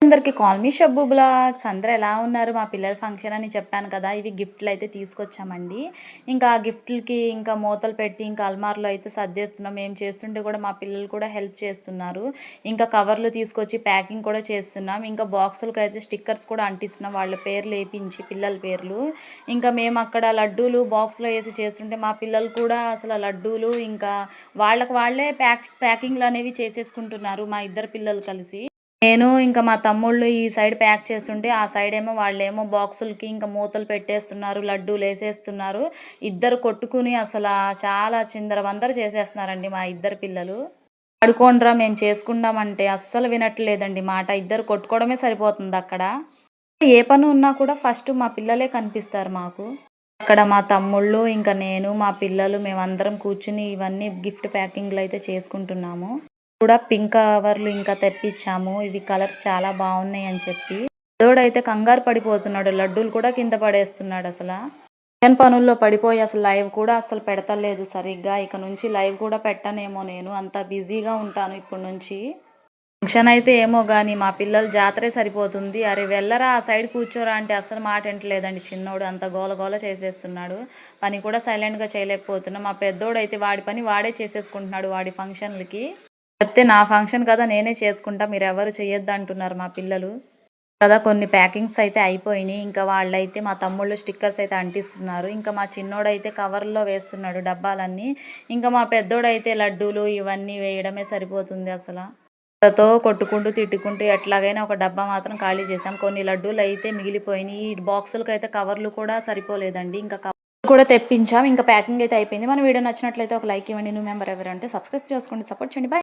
అందరికీ call me Shabbu blogs. అందరూ ఎలా ఉన్నారు? మా పిల్లల ఫంక్షన్ అని చెప్పాను కదా! ఇవి గిఫ్ట్లు అయితే తీసుకొచ్చామండి. ఇంకా ఆ గిఫ్ట్‌లకి ఇంకా మూతలు పెట్టి ఇంకా అల్మార్‌లో అయితే సర్దేస్తున్నాం. మేము చేస్తుంటే కూడా మా పిల్లలు కూడా హెల్ప్ చేస్తున్నారు. ఇంకా కవర్లు తీసుకొచ్చి ప్యాకింగ్ కూడా చేస్తున్నాం. ఇంకా బాక్సులకైతే స్టిక్కర్స్ కూడా అంటిస్తున్నాం వాళ్ళ పేర్లు ఏపించి, పిల్లల పేర్లు. ఇంకా మేము అక్కడ లడ్డూలు బాక్స్‌లో ఏసి చేస్తుంటే మా పిల్లలు కూడా అసలు లడ్డూలు ఇంకా వాళ్ళకి వాళ్ళే ప్యాకింగ్‌లు అనేవి చేసేసుకుంటున్నారు మా ఇద్దరు పిల్లలు కలిసి. నేను ఇంకా మా తమ్ముళ్ళు ఈ సైడ్ ప్యాక్ చేస్తుంటే ఆ సైడ్ ఏమో వాళ్ళేమో బాక్సులకి ఇంకా మూతలు పెట్టేస్తున్నారు, లడ్డూలు వేసేస్తున్నారు. ఇద్దరు కొట్టుకుని అసలు చాలా చిందరవందర చేసేస్తున్నారండి మా ఇద్దరు పిల్లలు. ఆడుకోండ్రా మేము చేసుకుంటామంటే అస్సలు వినట్లేదండి మాట. ఇద్దరు కొట్టుకోవడమే సరిపోతుంది అక్కడ. ఏ పని ఉన్నా కూడా ఫస్ట్ మా పిల్లలే కనిపిస్తారు మాకు. అక్కడ మా తమ్ముళ్ళు ఇంకా నేను మా పిల్లలు మేమందరం కూర్చుని ఇవన్నీ గిఫ్ట్ ప్యాకింగ్లు అయితే చేసుకుంటున్నాము. కూడా పింక్ కవర్లు ఇంకా తెప్పించాము. ఇవి కలర్స్ చాలా బాగున్నాయి అని చెప్పి. పెద్దోడైతే కంగారు పడిపోతున్నాడు, లడ్డూలు కూడా కింద పడేస్తున్నాడు అసలు. కిచెన్ పనుల్లో పడిపోయి అసలు లైవ్ కూడా అసలు పెడతలేదు సరిగ్గా. ఇక నుంచి లైవ్ కూడా పెట్టనేమో, నేను అంత బిజీగా ఉంటాను ఇప్పటి నుంచి. ఫంక్షన్ అయితే ఏమో కానీ మా పిల్లలు జాతరే సరిపోతుంది. అరే వెళ్ళరా ఆ సైడ్ కూర్చోరా అంటే అసలు మాట వింటలేదండి. చిన్నోడు అంత గోల గోల చేసేస్తున్నాడు. పని కూడా సైలెంట్గా చేయలేకపోతున్నాం. మా పెద్దోడు అయితే వాడి పని వాడే చేసేసుకుంటున్నాడు వాడి ఫంక్షన్లకి. చెప్తే నా ఫంక్షన్ కదా నేనే చేసుకుంటా, మీరు ఎవరు చేయొద్దు అంటున్నారు మా పిల్లలు కదా. కొన్ని ప్యాకింగ్స్ అయితే అయిపోయినాయి. ఇంకా వాళ్ళైతే మా తమ్ముళ్ళు స్టిక్కర్స్ అయితే అంటిస్తున్నారు. ఇంకా మా చిన్నోడైతే కవర్లో వేస్తున్నాడు డబ్బాలన్నీ. ఇంకా మా పెద్దోడైతే లడ్డూలు ఇవన్నీ వేయడమే సరిపోతుంది అసలు. తో కొట్టుకుంటూ తిట్టుకుంటూ ఎట్లాగైనా ఒక డబ్బా మాత్రం ఖాళీ చేసాం. కొన్ని లడ్డూలు అయితే మిగిలిపోయినాయి. ఈ బాక్సులకు అయితే కవర్లు కూడా సరిపోలేదండి. ఇంకా కూడా తెప్పించాం. ఇంకా ప్యాకింగ్ అయితే అయిపోయింది. మన వీడియో నచ్చినట్లయితే ఒక లైక్ ఇవ్వండి. న్యూ మెంబర్ ఎవరంటే సబ్స్క్రైబ్ చేసుకోండి, సపోర్ట్ చేయండి. బాయ్.